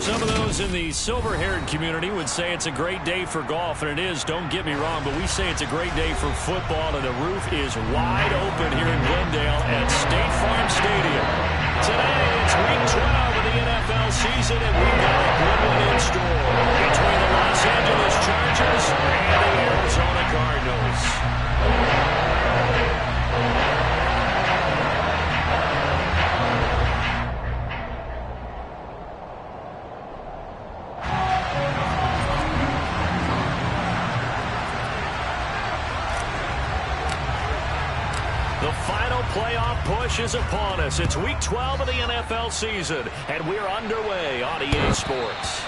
Some of those in the silver-haired community would say it's a great day for golf, and it is, don't get me wrong, but we say it's a great day for football, and the roof is wide open here in Glendale at State Farm Stadium. Today, it's Week 12 of the NFL season, and we've got a good one in store between the Los Angeles Chargers and the Arizona Cardinals. Playoff push is upon us. It's Week 12 of the NFL season, and we're underway on EA Sports.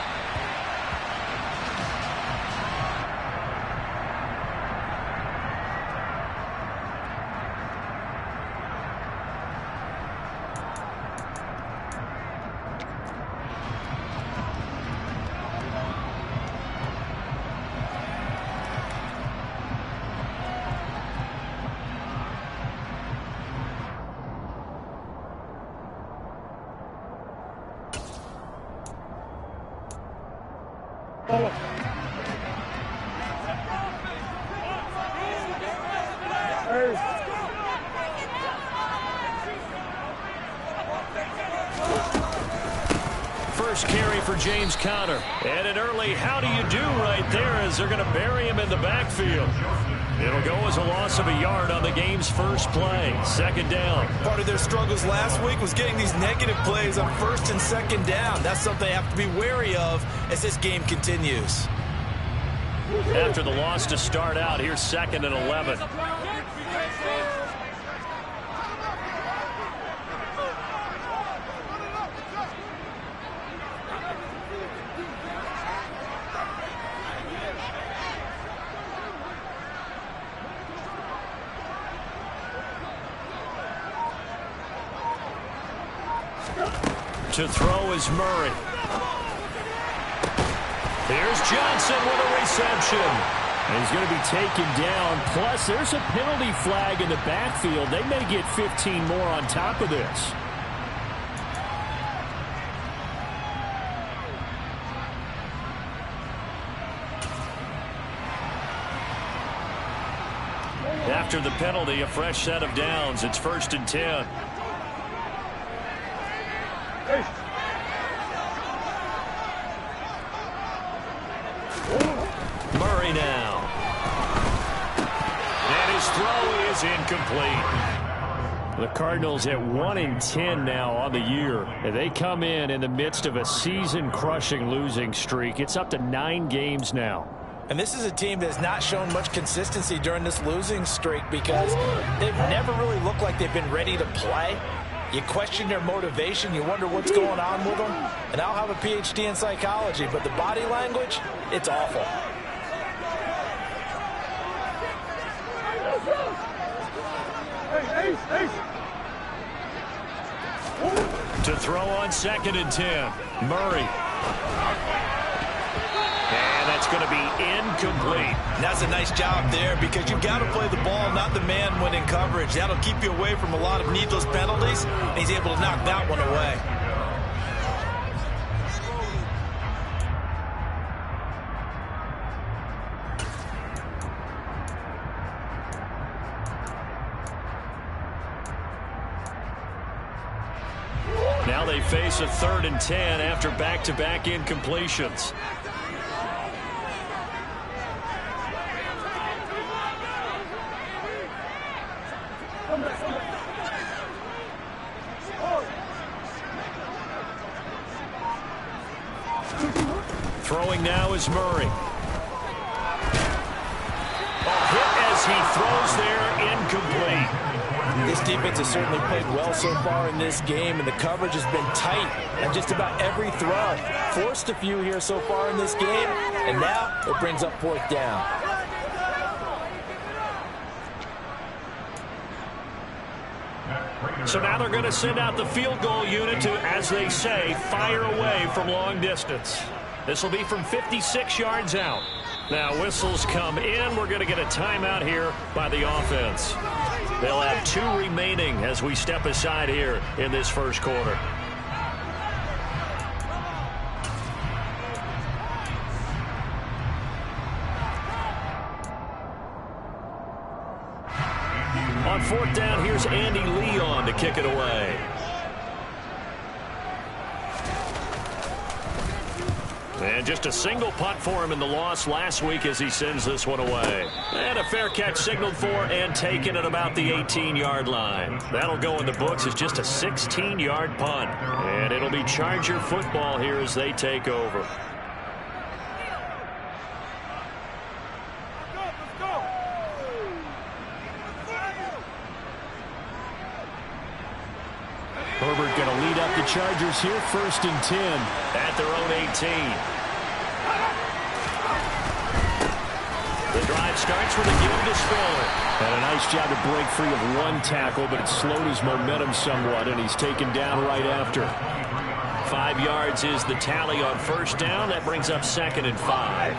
First carry for James Conner. And an early how do you do right there as they're going to bury him in the backfield. It'll go as a loss of a yard on the game's first play. Second down. Part of their struggles last week was getting these negative plays on first and second down. That's something they have to be wary of as this game continues. After the loss to start out, here's 2nd and 11. To throw is Murray. Here's Johnson with a reception. And he's going to be taken down. Plus, there's a penalty flag in the backfield. They may get 15 more on top of this. After the penalty, a fresh set of downs. It's 1st and 10. Murray now. And his throw is incomplete. The Cardinals at 1-10 now on the year. And they come in the midst of a season-crushing losing streak. It's up to 9 games now. And this is a team that has not shown much consistency during this losing streak because they've never really looked like they've been ready to play. You question their motivation. You wonder what's going on with them. And I'll have a PhD in psychology, but the body language, it's awful. To throw on 2nd and 10. Murray. And that's going to be incomplete. That's a nice job there because you've got to play the ball, not the man when in coverage. That'll keep you away from a lot of needless penalties. And he's able to knock that one away. Now they face a 3rd and 10 after back-to-back incompletions. Throwing now is Murray. A hit as he throws there, incomplete. This defense has certainly played well so far in this game, and the coverage has been tight on just about every throw. Forced a few here so far in this game, and now it brings up 4th down. So now they're going to send out the field goal unit to, as they say, fire away from long distance. This will be from 56 yards out. Now whistles come in. We're going to get a timeout here by the offense. They'll have 2 remaining as we step aside here in this first quarter. 4th down, here's Andy Lee on to kick it away. And just a single punt for him in the loss last week as he sends this one away. And a fair catch signaled for and taken at about the 18-yard line. That'll go in the books as just a 16-yard punt. And it'll be Charger football here as they take over. Herbert going to lead up the Chargers here, 1st and 10. At their own 18. The drive starts with a give to Spiller. And a nice job to break free of one tackle, but it slowed his momentum somewhat, and he's taken down right after. 5 yards is the tally on 1st down. That brings up 2nd and 5.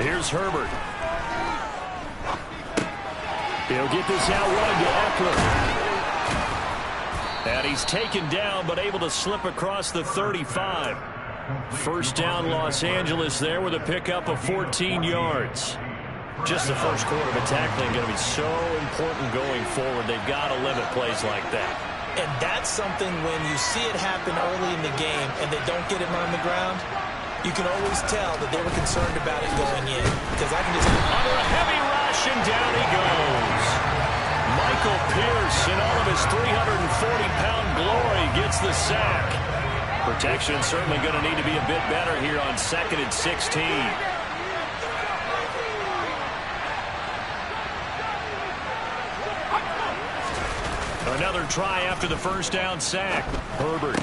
Here's Herbert. He'll get this out wide to Eckler. And he's taken down, but able to slip across the 35. 1st down, Los Angeles there with a pickup of 14 yards. Just the first quarter of a tackling going to be so important going forward. They've got to limit plays like that. And that's something when you see it happen early in the game and they don't get him on the ground, you can always tell that they were concerned about it going in. Because I can just... Under a heavy rush, and down he goes. Michael Pierce, in all of his 340-pound glory, gets the sack. Protection certainly going to need to be a bit better here on 2nd and 16. Another try after the 1st down sack. Herbert.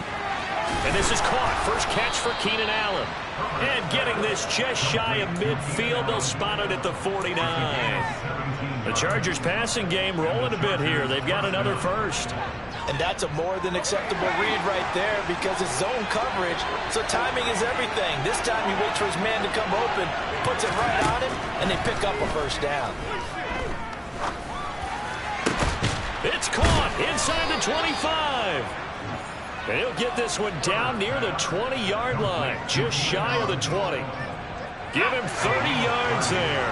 And this is caught. First catch for Keenan Allen. And getting this just shy of midfield. They'll spot it at the 49. The Chargers passing game rolling a bit here. They've got another first. And that's a more than acceptable read right there because it's zone coverage, so timing is everything. This time he waits for his man to come open, puts it right on him, and they pick up a 1st down. It's caught inside the 25. And he'll get this one down near the 20-yard line, just shy of the 20. Give him 30 yards there.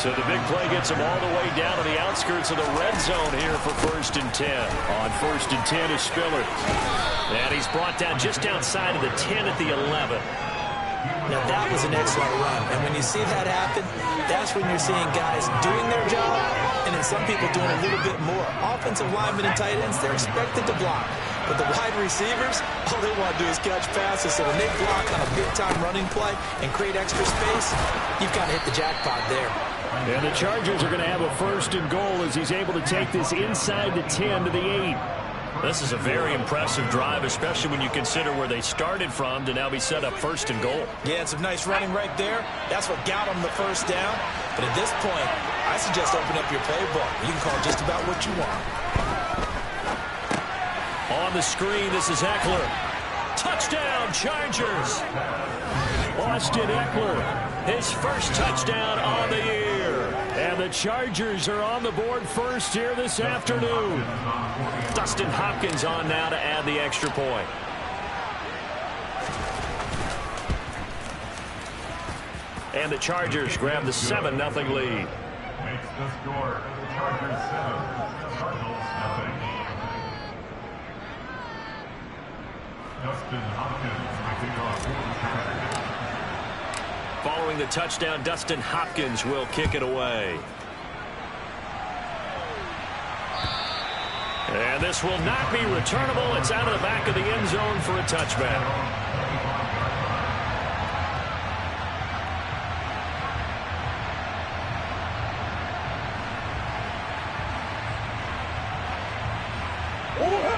So the big play gets him all the way down to the outskirts of the red zone here for 1st and 10. On 1st and 10 is Spiller. And he's brought down just outside of the 10 at the 11. Now that was an excellent run. And when you see that happen, that's when you're seeing guys doing their job and then some people doing a little bit more. Offensive linemen and tight ends, they're expected to block. But the wide receivers, all they want to do is catch passes. So when they block on a big-time running play and create extra space, you've kind of hit the jackpot there. And the Chargers are going to have a 1st and goal as he's able to take this inside the 10 to the 8. This is a very impressive drive, especially when you consider where they started from to now be set up 1st and goal. Yeah, it's some nice running right there. That's what got them the 1st down. But at this point, I suggest open up your playbook. You can call just about what you want. On the screen, this is Eckler. Touchdown, Chargers. Austin Eckler, his first touchdown on the year. And the Chargers are on the board first here this afternoon. Dustin Hopkins on now to add the extra point. And the Chargers grab the 7-0 lead. Makes the score Chargers 7, Cardinals nothing. Dustin Hopkins making off. Following the touchdown, Dustin Hopkins will kick it away. And this will not be returnable. It's out of the back of the end zone for a touchback.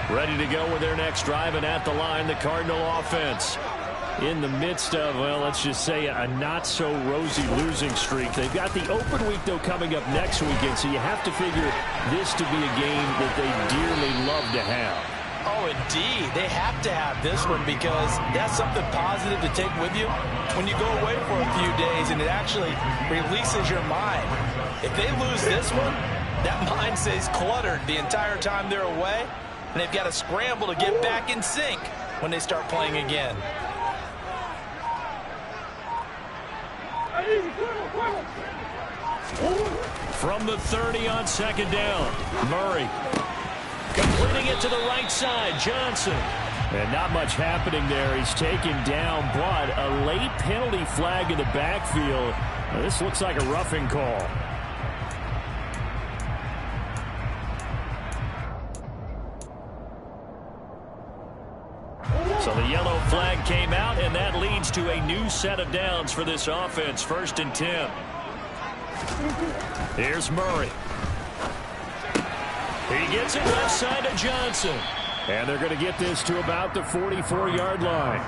Ready to go with their next drive, and at the line, the Cardinal offense. In the midst of, well, let's just say a not-so-rosy losing streak. They've got the open week, though, coming up next weekend, so you have to figure this to be a game that they dearly love to have. Oh, indeed. They have to have this one because that's something positive to take with you when you go away for a few days, and it actually releases your mind. If they lose this one, that mind stays cluttered the entire time they're away, and they've got to scramble to get back in sync when they start playing again. From the 30 on second down, Murray completing it to the right side, Johnson. And not much happening there. He's taken down, but a late penalty flag in the backfield. Now, this looks like a roughing call. So the yellow flag came out, and that leads to a new set of downs for this offense. 1st and 10. Here's Murray. He gets it left side to Johnson. And they're going to get this to about the 44-yard line.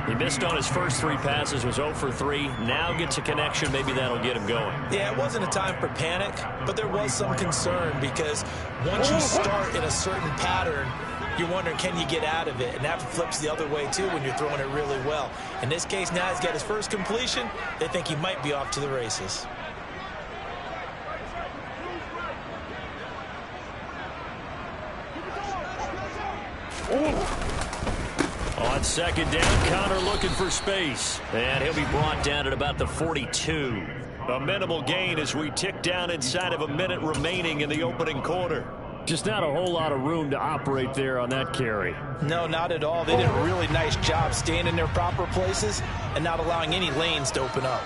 He missed on his first 3 passes, was 0 for 3. Now gets a connection. Maybe that'll get him going. Yeah, it wasn't a time for panic, but there was some concern because once you start in a certain pattern, you're wondering, can you get out of it? And that flips the other way, too, when you're throwing it really well. In this case, now he's got his first completion. They think he might be off to the races. On second down, Connor looking for space. And he'll be brought down at about the 42. A minimal gain as we tick down inside of a minute remaining in the opening quarter. Just not a whole lot of room to operate there on that carry. No, not at all. They did a really nice job staying in their proper places and not allowing any lanes to open up.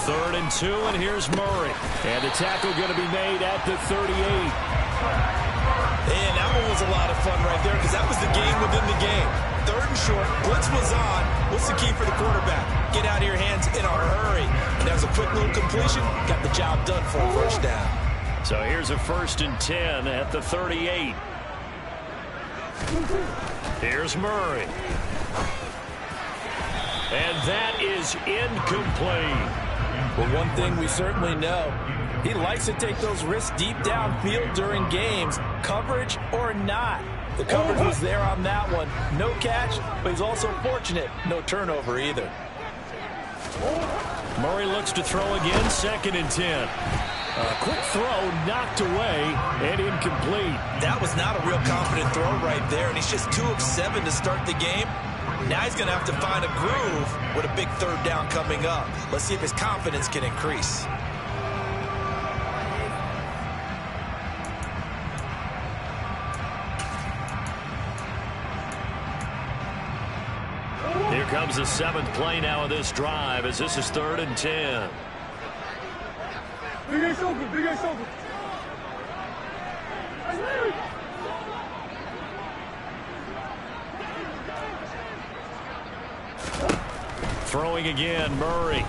3rd and 2, and here's Murray. And the tackle going to be made at the 38. And that one was a lot of fun right there because that was the game within the game. 3rd and short, blitz was on. What's the key for the quarterback? Get out of your hands in a hurry. And that was a quick little completion. Got the job done for a 1st down. So here's a 1st and 10 at the 38. Here's Murray. And that is incomplete. Well, one thing we certainly know, he likes to take those risks deep downfield during games, coverage or not. The coverage was there on that one. No catch, but he's also fortunate. No turnover either. Murray looks to throw again, 2nd and 10. A quick throw knocked away and incomplete. That was not a real confident throw right there, and he's just 2 of 7 to start the game. Now he's going to have to find a groove with a big 3rd down coming up. Let's see if his confidence can increase. Here comes the 7th play now of this drive as this is 3rd and 10. Throwing again, Murray.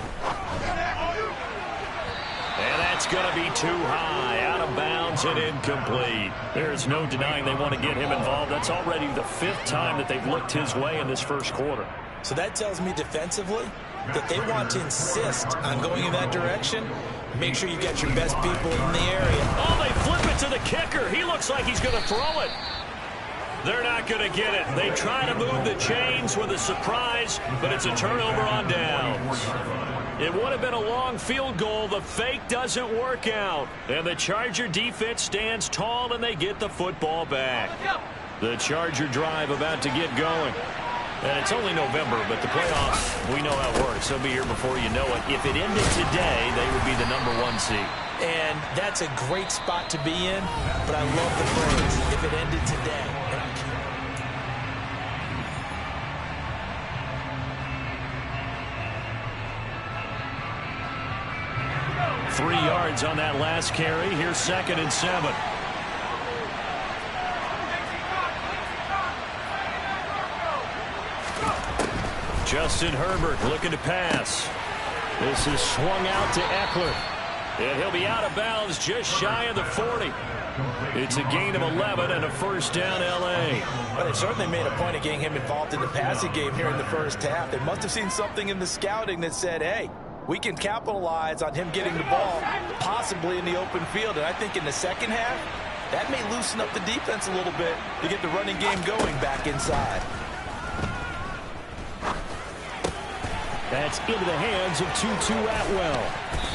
And that's going to be too high, out of bounds and incomplete. There's no denying they want to get him involved. That's already the 5th time that they've looked his way in this first quarter. So that tells me defensively that they want to insist on going in that direction. Make sure you get your best people in the area. Oh, they flip it to the kicker. He looks like he's going to throw it. They're not going to get it. They try to move the chains with a surprise, but it's a turnover on downs. It would have been a long field goal. The fake doesn't work out. And the Charger defense stands tall, and they get the football back. The Charger drive about to get going. And it's only November, but the playoffs, we know how it works. They'll be here before you know it. If it ended today, they would be the #1 seed. And that's a great spot to be in, but I love the phrase, if it ended today. 3 yards on that last carry. Here's 2nd and 7. Justin Herbert looking to pass. This is swung out to Eckler. And he'll be out of bounds just shy of the 40. It's a gain of 11 and a 1st down, L.A. Well, they certainly made a point of getting him involved in the passing game here in the first half. They must have seen something in the scouting that said, hey, we can capitalize on him getting the ball possibly in the open field. And I think in the second half, that may loosen up the defense a little bit to get the running game going back inside. That's into the hands of Tutu Atwell.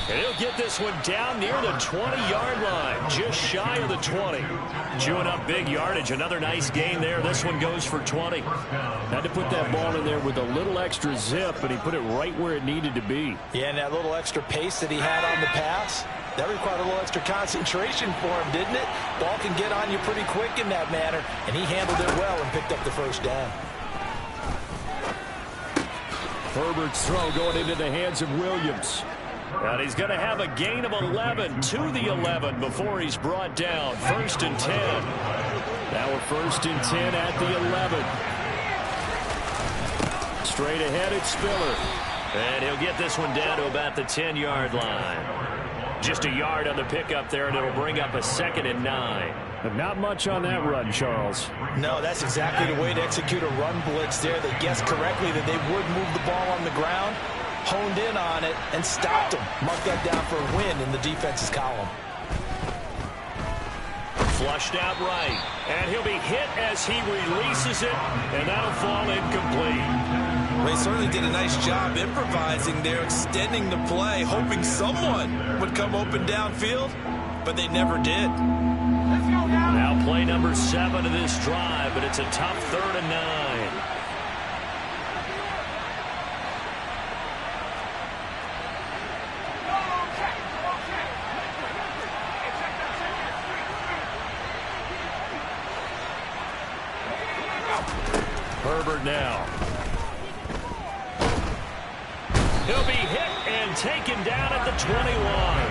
And he'll get this one down near the 20-yard line, just shy of the 20. Chewing up big yardage. Another nice gain there. This one goes for 20. Had to put that ball in there with a little extra zip, but he put it right where it needed to be. Yeah, and that little extra pace that he had on the pass, that required a little extra concentration for him, didn't it? Ball can get on you pretty quick in that manner, and he handled it well and picked up the first down. Herbert's throw going into the hands of Williams. And he's going to have a gain of 11 to the 11 before he's brought down. 1st and 10. Now we're 1st and 10 at the 11. Straight ahead, it's Spiller. And he'll get this one down to about the 10-yard line. Just a yard on the pickup there, and it'll bring up a 2nd and 9. But not much on that run, Charles. No, that's exactly the way to execute a run blitz there. They guessed correctly that they would move the ball on the ground, honed in on it, and stopped them. Mark that down for a win in the defense's column. Flushed out right. And he'll be hit as he releases it, and that'll fall incomplete. They certainly did a nice job improvising there, extending the play, hoping someone would come open downfield, but they never did. Now play number 7 of this drive, but it's a tough 3rd and 9. Herbert now. He'll be hit and taken down at the 21.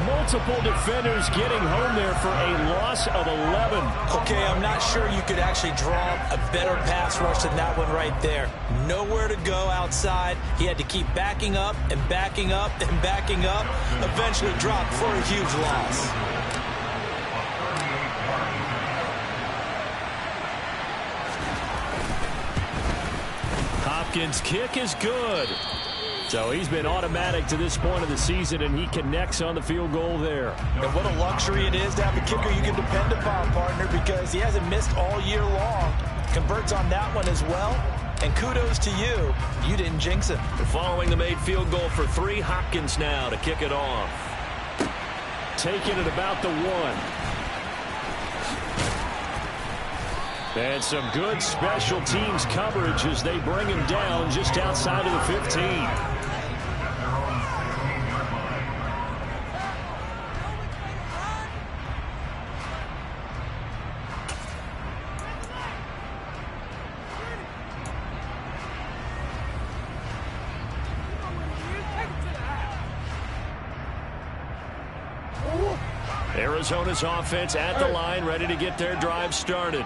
Multiple defenders getting home there for a loss of 11. Okay, I'm not sure you could actually draw a better pass rush than that one right there. Nowhere to go outside. He had to keep backing up and backing up and backing up. Eventually dropped for a huge loss. Hopkins' kick is good. So he's been automatic to this point of the season, and he connects on the field goal there. And what a luxury it is to have a kicker you can depend upon, partner, because he hasn't missed all year long. Converts on that one as well. And kudos to you. You didn't jinx him. Following the made field goal for 3, Hopkins now to kick it off. Taking it about the 1. And some good special teams coverage as they bring him down just outside of the 15. Arizona's offense at the line, ready to get their drive started.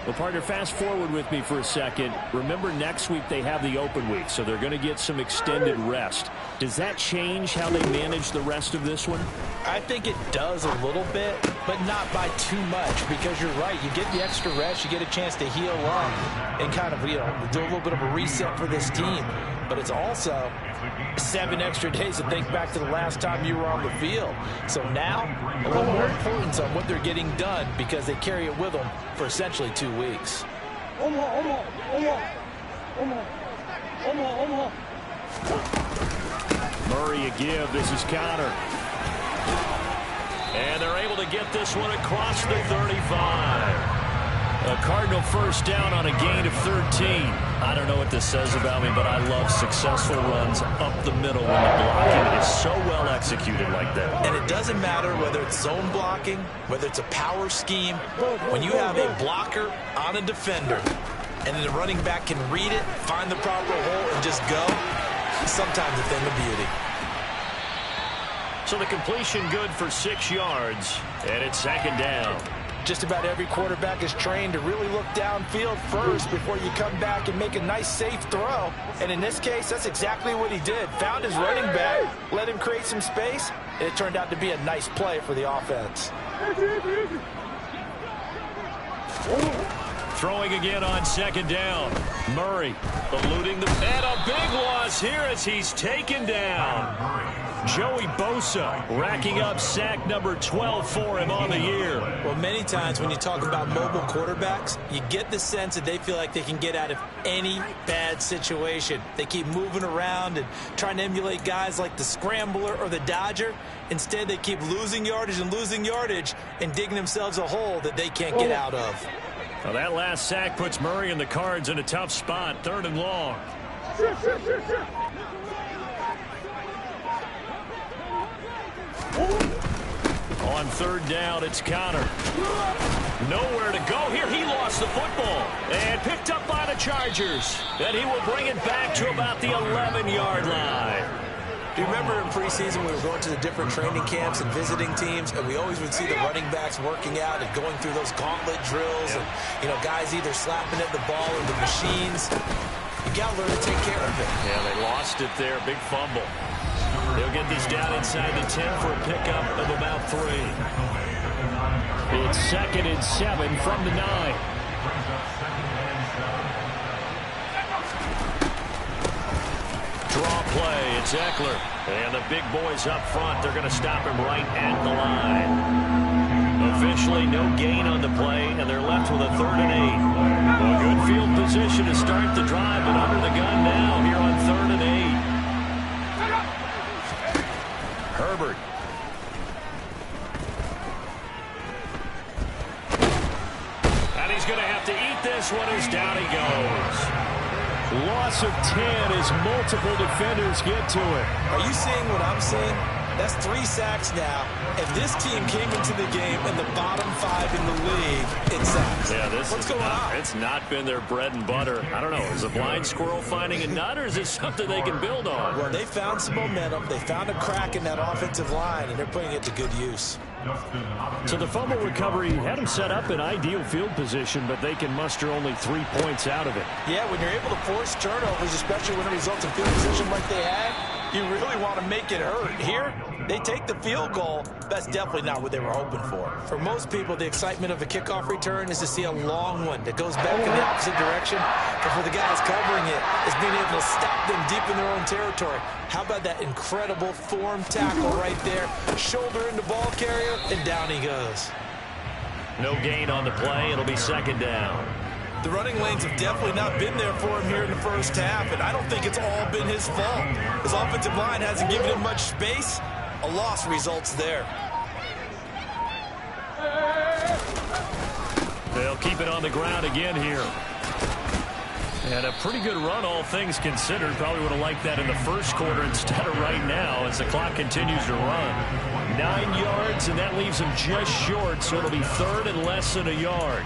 Well, partner, fast forward with me for a second. Remember, next week they have the open week, so they're going to get some extended rest. Does that change how they manage the rest of this one? I think it does a little bit, but not by too much, because you're right. You get the extra rest, you get a chance to heal up and kind of, do a little bit of a reset for this team. But it's also 7 extra days to think back to the last time you were on the field. So now, a little more importance on what they're getting done because they carry it with them for essentially 2 weeks. Murray a give. This is Connor. And they're able to get this one across the 35. A Cardinal first down on a gain of 13. I don't know what this says about me, but I love successful runs up the middle when the blocking is so well executed like that. And it doesn't matter whether it's zone blocking, whether it's a power scheme. When you have a blocker on a defender and then the running back can read it, find the proper hole, and just go, sometimes a thing of beauty. So the completion good for 6 yards, and it's 2nd down. Just about every quarterback is trained to really look downfield first before you come back and make a nice, safe throw. And in this case, that's exactly what he did. Found his running back, let him create some space, and it turned out to be a nice play for the offense. Throwing again on 2nd down. Murray eluding the, and a big loss goes here as he's taken down. Joey Bosa racking up sack number 12 for him on the year. Well, many times when you talk about mobile quarterbacks, you get the sense that they feel like they can get out of any bad situation. They keep moving around and trying to emulate guys like the Scrambler or the Dodger. Instead, they keep losing yardage and digging themselves a hole that they can't get out of. Well, that last sack puts Murray and the Cards in a tough spot, 3rd and long. On 3rd down, it's Connor. Nowhere to go here. He lost the football and picked up by the Chargers. And he will bring it back to about the 11-yard line. Do you remember in preseason we were going to the different training camps and visiting teams, and we always would see the running backs working out and going through those gauntlet drills, and guys either slapping at the ball or the machines. You got to learn to take care of it. Yeah, they lost it there. Big fumble. They'll get this down inside the 10 for a pickup of about 3. It's 2nd and 7 from the 9. Draw play. It's Eckler. And the big boys up front, they're going to stop him right at the line. Officially no gain on the play, and they're left with a 3rd and 8. A good field position to start the drive, but under the gun now here on 3rd and 8. Herbert. And he's going to have to eat this one as down he goes. Loss of 10 as multiple defenders get to it. Are you seeing what I'm seeing? That's 3 sacks now. And this team came into the game in the bottom 5 in the league in sacks. Yeah, What's going on? It's not been their bread and butter. I don't know. Is a blind squirrel finding a nut, or is it something they can build on? Well, they found some momentum. They found a crack in that offensive line, and they're putting it to good use. So the fumble recovery had them set up in ideal field position, but they can muster only 3 points out of it. Yeah, when you're able to force turnovers, especially when it results in field position like they had, you really want to make it hurt. Here, they take the field goal. That's definitely not what they were hoping for. For most people, the excitement of a kickoff return is to see a long one that goes back in the opposite direction. But for the guys covering it, it's being able to stop them deep in their own territory. How about that incredible form tackle right there? Shoulder into ball carrier, and down he goes. No gain on the play. It'll be 2nd down. The running lanes have definitely not been there for him here in the first half, and I don't think it's all been his fault. His offensive line hasn't given him much space. A loss results there. They'll keep it on the ground again here. And a pretty good run, all things considered. Probably would have liked that in the first quarter instead of right now as the clock continues to run. 9 yards, and that leaves him just short, so it'll be 3rd and less than a yard.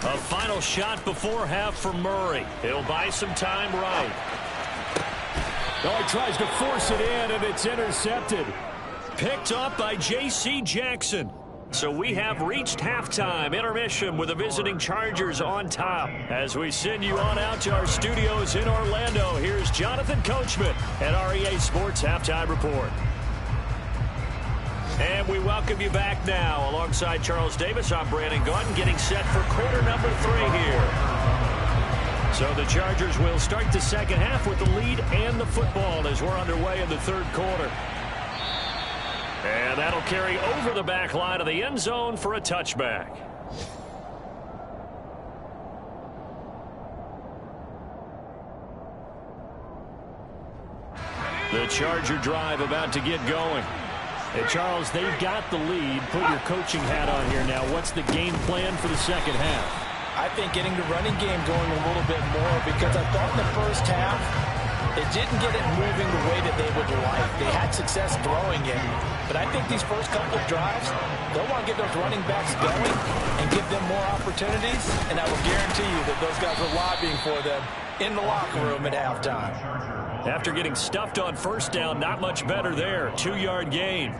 A final shot before half for Murray. He'll buy some time right. Oh, he tries to force it in, and it's intercepted. Picked up by J.C. Jackson. So we have reached halftime intermission with the visiting Chargers on top. As we send you on out to our studios in Orlando, here's Jonathan Coachman at REA Sports Halftime Report. And we welcome you back now. Alongside Charles Davis, I'm Brandon Gaudin, getting set for quarter number 3 here. So the Chargers will start the second half with the lead and the football as we're underway in the 3rd quarter. And that'll carry over the back line of the end zone for a touchback. The Charger drive about to get going. Hey, Charles, they've got the lead. Put your coaching hat on here now. What's the game plan for the second half? I think getting the running game going a little bit more, because I thought in the first half they didn't get it moving the way that they would like. They had success throwing it, but I think these first couple of drives, they'll want to get those running backs going and give them more opportunities, and I will guarantee you that those guys are lobbying for them in the locker room at halftime. After getting stuffed on first down, not much better there. 2-yard gain.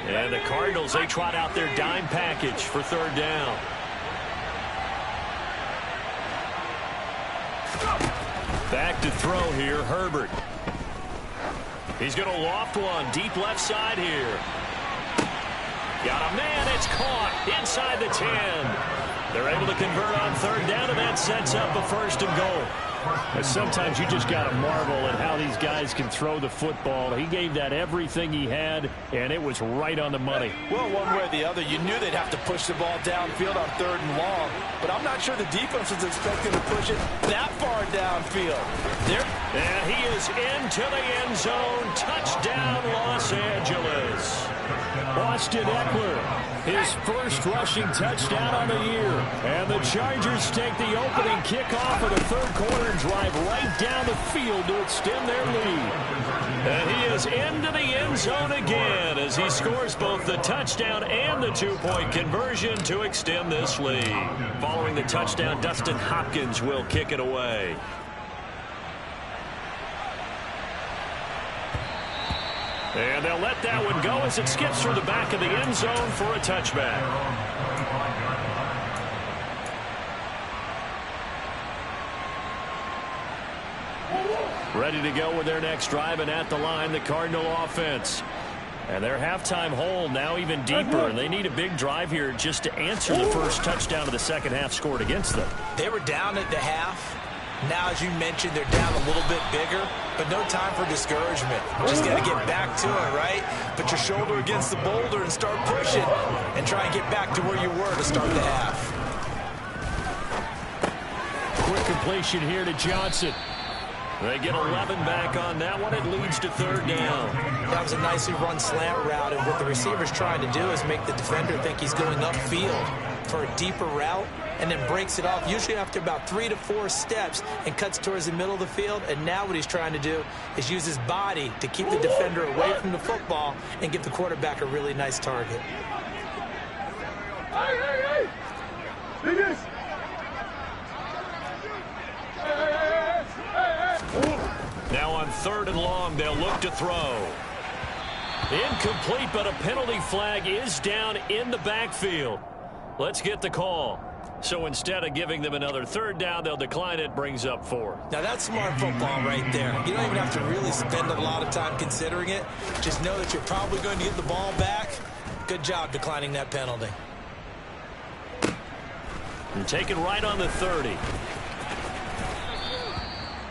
And the Cardinals, they trot out their dime package for 3rd down. Back to throw here, Herbert. He's going to loft one deep left side here. Got a man, it's caught inside the 10. They're able to convert on third down, and that sets up a 1st and goal. And sometimes you just got to marvel at how these guys can throw the football. He gave that everything he had, and it was right on the money. Well, one way or the other, you knew they'd have to push the ball downfield on 3rd and long, but I'm not sure the defense was expecting to push it that far downfield. And he is into the end zone. Touchdown, Los Angeles. Austin Eckler, his first rushing touchdown on the year. And the Chargers take the opening kickoff of the 3rd quarter and drive right down the field to extend their lead. And he is into the end zone again as he scores both the touchdown and the 2-point conversion to extend this lead. Following the touchdown, Dustin Hopkins will kick it away. And they'll let that one go as it skips through the back of the end zone for a touchback. Ready to go with their next drive, and at the line, the Cardinal offense. And their halftime hole now even deeper, and they need a big drive here just to answer the first touchdown of the second half scored against them. They were down at the half. Now, as you mentioned, they're down a little bit bigger, but no time for discouragement. Just got to get back to it, right? Put your shoulder against the boulder and start pushing and try and get back to where you were to start the half. Quick completion here to Johnson. They get 11 back on that one. It leads to 3rd down. That was a nicely run slant route, and what the receiver's trying to do is make the defender think he's going upfield for a deeper route, and then breaks it off, usually after about 3 to 4 steps, and cuts towards the middle of the field. And now what he's trying to do is use his body to keep the defender away from the football and give the quarterback a really nice target. Hey! Do this! Now on 3rd and long, they'll look to throw. Incomplete, but a penalty flag is down in the backfield. Let's get the call. So instead of giving them another 3rd down, they'll decline it, brings up 4. Now that's smart football right there. You don't even have to really spend a lot of time considering it. Just know that you're probably going to get the ball back. Good job declining that penalty. And taken right on the 30.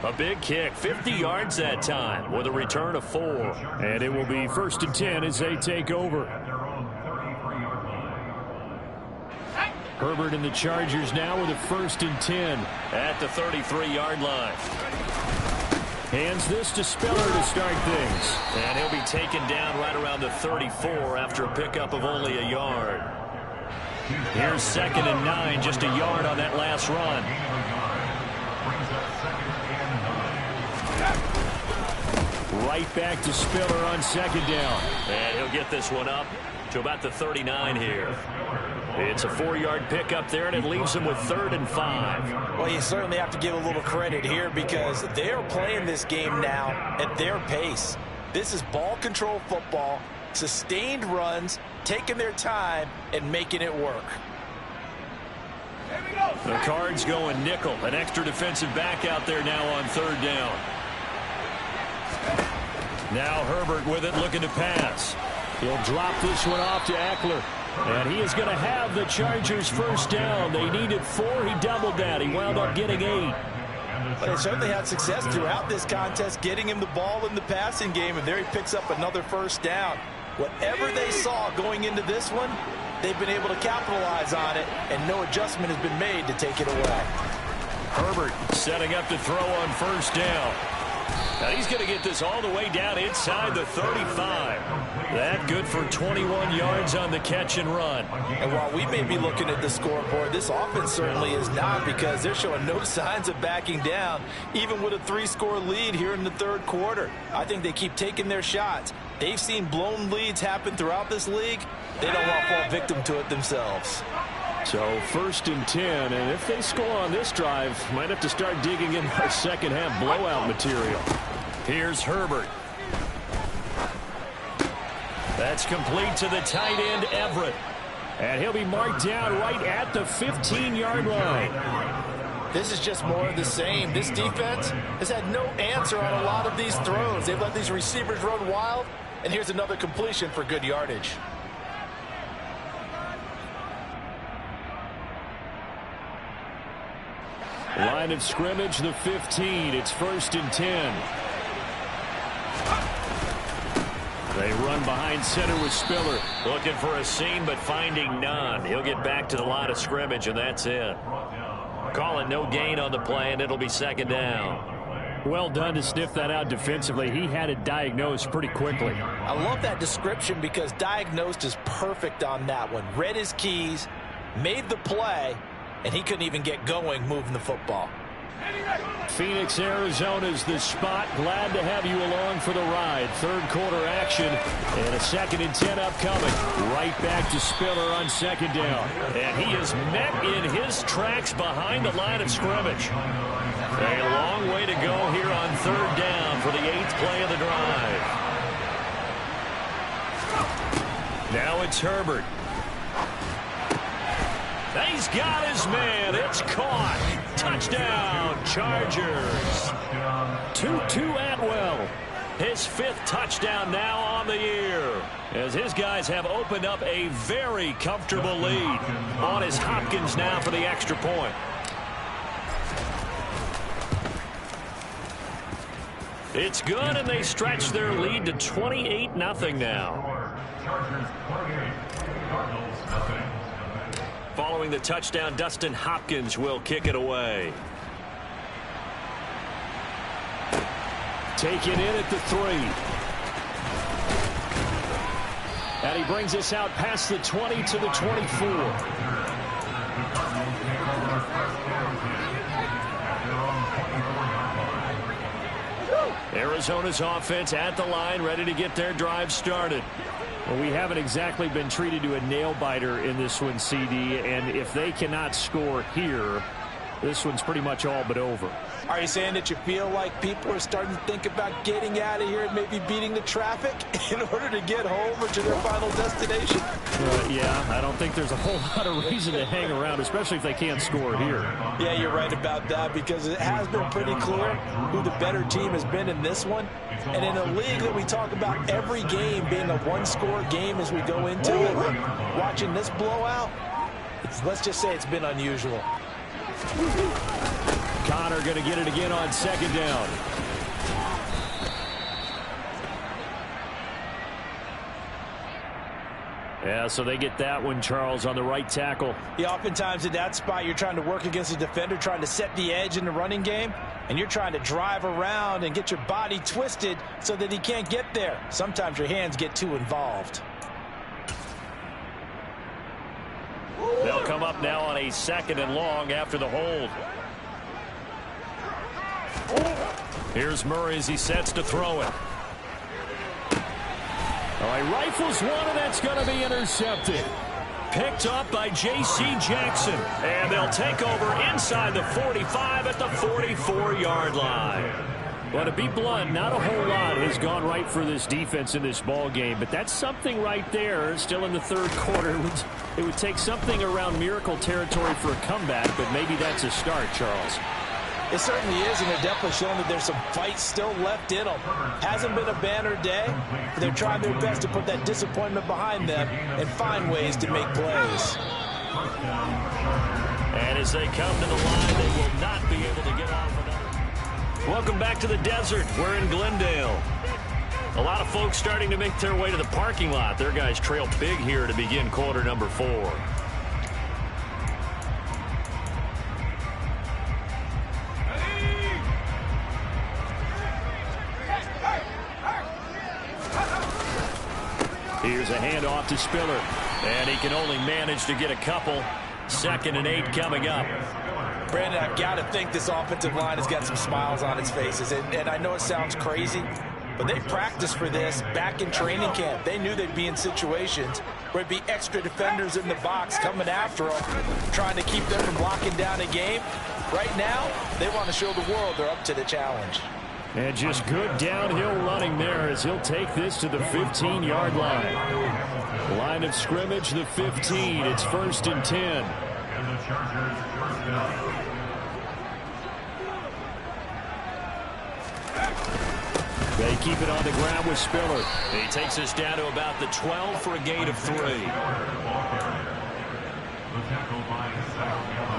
A big kick, 50 yards that time with a return of 4. And it will be 1st and 10 as they take over. Herbert and the Chargers now with a 1st and 10. At the 33-yard line. Hands this to Spiller to start things. And he'll be taken down right around the 34 after a pickup of only a yard. Here's 2nd and 9, just a yard on that last run. Right back to Spiller on 2nd down. And he'll get this one up to about the 39 here. It's a 4-yard pickup there, and it leaves them with 3rd and 5. Well, you certainly have to give a little credit here because they're playing this game now at their pace. This is ball control football, sustained runs, taking their time, and making it work. The Cards going nickel, an extra defensive back out there now on 3rd down. Now Herbert with it, looking to pass. He'll drop this one off to Eckler. And he is going to have the Chargers 1st down. They needed 4. He doubled that. He wound up getting 8. But they certainly had success throughout this contest, getting him the ball in the passing game, and there he picks up another 1st down. Whatever they saw going into this one, they've been able to capitalize on it, and no adjustment has been made to take it away. Herbert setting up to throw on 1st down. Now he's going to get this all the way down inside the 35. That good for 21 yards on the catch and run. And while we may be looking at the scoreboard, this offense certainly is not, because they're showing no signs of backing down, even with a 3-score lead here in the 3rd quarter. I think they keep taking their shots. They've seen blown leads happen throughout this league. They don't want to fall victim to it themselves. So 1st and 10, and if they score on this drive, might have to start digging in our second half blowout material. Here's Herbert. That's complete to the tight end, Everett. And he'll be marked down right at the 15-yard line. This is just more of the same. This defense has had no answer on a lot of these throws. They've let these receivers run wild, and here's another completion for good yardage. Line of scrimmage, the 15. It's 1st and 10. They run behind center with Spiller. Looking for a seam, but finding none. He'll get back to the line of scrimmage, and that's it. Call it no gain on the play, and it'll be 2nd down. Well done to sniff that out defensively. He had it diagnosed pretty quickly. I love that description because diagnosed is perfect on that one. Read his keys, made the play, and he couldn't even get going moving the football. Phoenix, Arizona's the spot. Glad to have you along for the ride. 3rd quarter action and a 2nd and 10 upcoming. Right back to Spiller on 2nd down. And he is met in his tracks behind the line of scrimmage. A long way to go here on 3rd down for the 8th play of the drive. Now it's Herbert. He's got his man. It's caught. Touchdown, Chargers. Tutu Atwell. His 5th touchdown now on the year, as his guys have opened up a very comfortable lead. On is Hopkins now for the extra point. It's good, and they stretch their lead to 28-0 now. Chargers 28, Cardinals nothing. Following the touchdown, Dustin Hopkins will kick it away. Taken in at the 3. And he brings us out past the 20 to the 24. Arizona's offense at the line, ready to get their drive started. Well, we haven't exactly been treated to a nail-biter in this one, CD, and if they cannot score here, this one's pretty much all but over. Are you saying that you feel like people are starting to think about getting out of here and maybe beating the traffic in order to get home or to their final destination? Yeah, I don't think there's a whole lot of reason to hang around, especially if they can't score here. Yeah, you're right about that, because it has been pretty clear who the better team has been in this one. And in a league that we talk about every game being a one-score game as we go into it, watching this blowout, let's just say it's been unusual. Connor going to get it again on 2nd down. Yeah, so they get that one, Charles, on the right tackle. Yeah, oftentimes in that spot, you're trying to work against a defender, trying to set the edge in the running game, and you're trying to drive around and get your body twisted so that he can't get there. Sometimes your hands get too involved. They'll come up now on a 2nd and long after the hold. Here's Murray as he sets to throw it. All right, rifles one, and that's going to be intercepted. Picked up by J.C. Jackson. And they'll take over inside the 45 at the 44-yard line. Well, to be blunt, not a whole lot has gone right for this defense in this ball game, but that's something right there. Still in the 3rd quarter. It would take something around miracle territory for a comeback, but maybe that's a start, Charles. It certainly is, and they're definitely showing that there's some fight still left in them. Hasn't been a banner day, but they're trying their best to put that disappointment behind them and find ways to make plays. And as they come to the line, they will not be able to get off another. Welcome back to the desert. We're in Glendale. A lot of folks starting to make their way to the parking lot. Their guys trail big here to begin quarter number 4. Here's a handoff to Spiller. And he can only manage to get a couple. 2nd and 8 coming up. Brandon, I've got to think this offensive line has got some smiles on its faces. And I know it sounds crazy, but they practiced for this back in training camp. They knew they'd be in situations where it'd be extra defenders in the box coming after them, trying to keep them from locking down a game. Right now, they want to show the world they're up to the challenge. And just good downhill running there as he'll take this to the 15-yard line. Line of scrimmage, the 15. It's 1st and 10. And the Chargers first down. They keep it on the ground with Spiller. He takes us down to about the 12 for a gain of 3.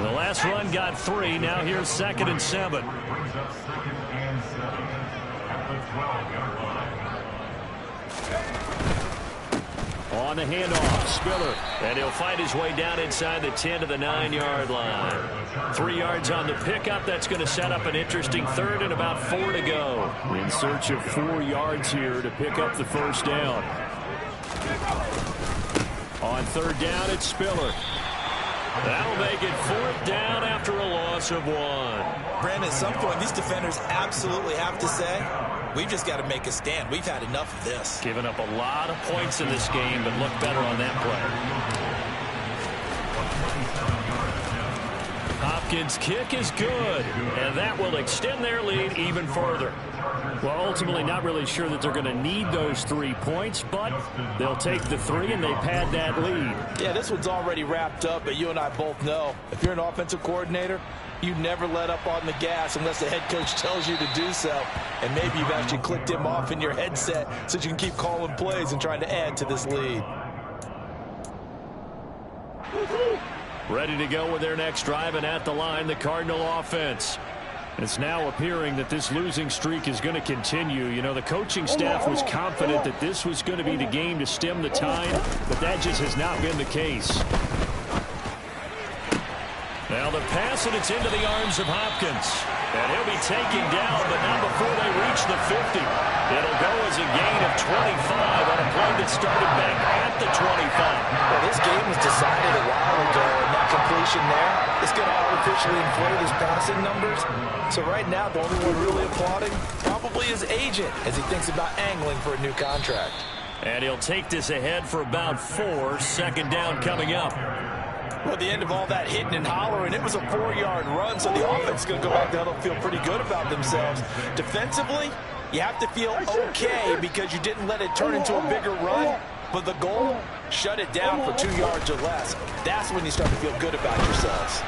The last run got 3. Now here's 2nd and 7. Brings up 2nd and 7 at the 12-yard line. On the handoff, Spiller. And he'll fight his way down inside the 10 to the 9-yard line. 3 yards on the pickup. That's going to set up an interesting 3rd and about 4 to go. In search of 4 yards here to pick up the first down. On 3rd down, it's Spiller. That'll make it 4th down after a loss of 1. Brandon, at some point, these defenders absolutely have to say, we've just got to make a stand. We've had enough of this. Giving up a lot of points in this game, but look better on that play. Hopkins' kick is good, and that will extend their lead even further. Well, ultimately, not really sure that they're going to need those 3 points, but they'll take the 3 and they pad that lead. Yeah, this one's already wrapped up, but you and I both know if you're an offensive coordinator, you never let up on the gas unless the head coach tells you to do so. And maybe you've actually clicked him off in your headset so you can keep calling plays and trying to add to this lead. Ready to go with their next drive, and at the line, the Cardinal offense. It's now appearing that this losing streak is going to continue. You know, the coaching staff was confident that this was going to be the game to stem the tide, but that just has not been the case. Now the pass, and it's into the arms of Hopkins. And he'll be taken down, but not before they reach the 50. It'll go as a gain of 25 on a play that started back at the 25. Well, this game was decided a while ago, and that completion there is going to artificially inflate his passing numbers. So right now, the only one really applauding probably his agent as he thinks about angling for a new contract. And he'll take this ahead for about 4. 2nd down coming up. Well, at the end of all that hitting and hollering, it was a 4-yard run, so the offense is going to go back there and feel pretty good about themselves. Defensively, you have to feel okay because you didn't let it turn into a bigger run, but the goal, shut it down for 2 yards or less. That's when you start to feel good about yourselves.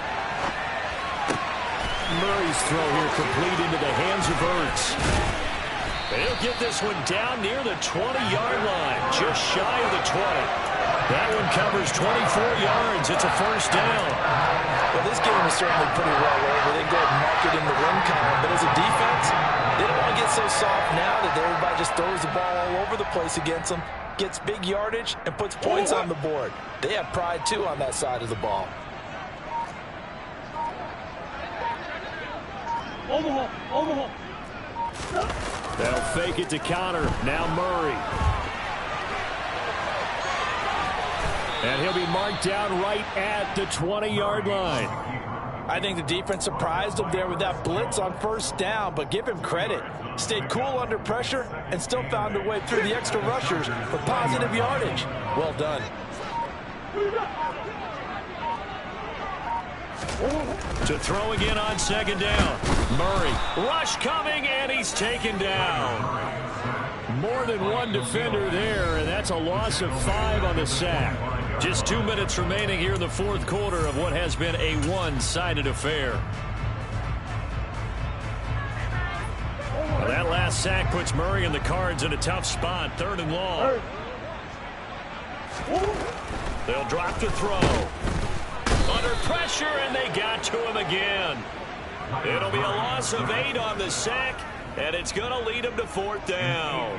Murray's throw here complete into the hands of Ertz. He'll get this one down near the 20-yard line, just shy of the 20. That one covers 24 yards. It's a 1st down. Well, this game is certainly pretty well over. They go and mark it in the win column. But as a defense, they don't want to get so soft now that everybody just throws the ball all over the place against them, gets big yardage, and puts points on the board. They have pride, too, on that side of the ball. They'll fake it to counter. Now Murray. And he'll be marked down right at the 20-yard line. I think the defense surprised him there with that blitz on 1st down, but give him credit. Stayed cool under pressure and still found a way through the extra rushers for positive yardage. Well done. To throw again on 2nd down. Murray, rush coming, and he's taken down. More than one defender there, and that's a loss of 5 on the sack. Just 2 minutes remaining here in the 4th quarter of what has been a one-sided affair. Well, that last sack puts Murray and the Cards in a tough spot. 3rd and long. They'll drop to throw. Under pressure, and they got to him again. It'll be a loss of 8 on the sack, and it's going to lead them to 4th down.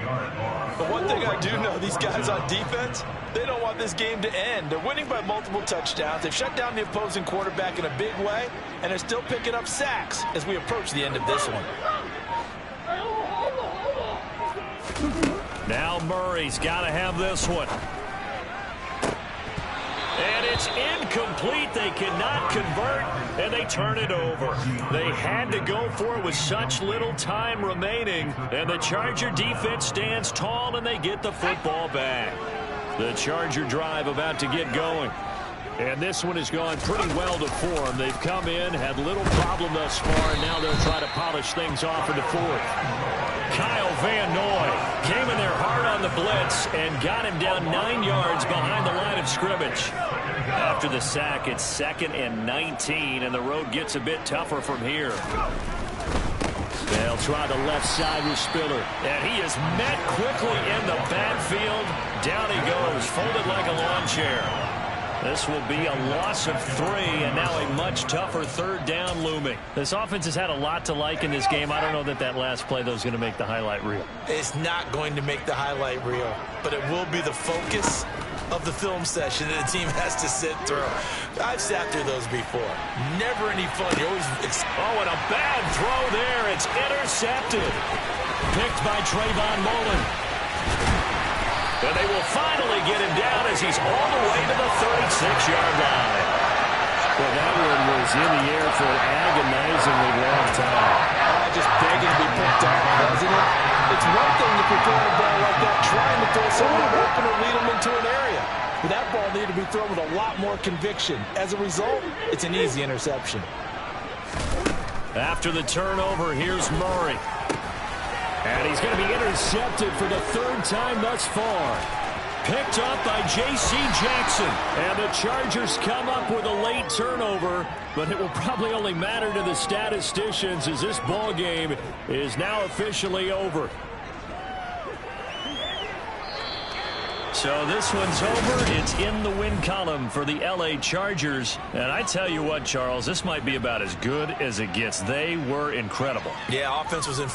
But one thing I do know, these guys on defense, they don't want this game to end. They're winning by multiple touchdowns. They've shut down the opposing quarterback in a big way, and they're still picking up sacks as we approach the end of this one. Now Murray's got to have this one. And it's incomplete. They cannot convert, and they turn it over. They had to go for it with such little time remaining, and the Charger defense stands tall, and they get the football back. The Charger drive about to get going. And this one has gone pretty well to form. They've come in, had little problem thus far, and now they'll try to polish things off into 4th. Kyle Van Noy came in there hard on the blitz and got him down 9 yards behind the line of scrimmage. After the sack, it's 2nd and 19, and the road gets a bit tougher from here. They'll try the left side with Spiller. And he is met quickly in the backfield. Down he goes, folded like a lawn chair. This will be a loss of 3, and now a much tougher third down looming. This offense has had a lot to like in this game. I don't know that last play, though, is going to make the highlight reel. It's not going to make the highlight reel, but it will be the focus of the film session that the team has to sit through. I've sat through those before. Never any fun. You always... Oh, and a bad throw there. It's intercepted. Picked by Trayvon Mullen. And they will finally get him down as he's all the way to the 36-yard line. Well, that one was in the air for an agonizingly long time. Just begging to be picked off, wasn't it? It's one thing if you're throwing a ball like that, trying to throw someone open or lead them into an area. But that ball needed to be thrown with a lot more conviction. As a result, it's an easy interception. After the turnover, here's Murray. And he's going to be intercepted for the 3rd time thus far. Picked up by J.C. Jackson. And the Chargers come up with a late turnover, but it will probably only matter to the statisticians as this ball game is now officially over. So this one's over. It's in the win column for the L.A. Chargers. And I tell you what, Charles, this might be about as good as it gets. They were incredible. Yeah, offense was in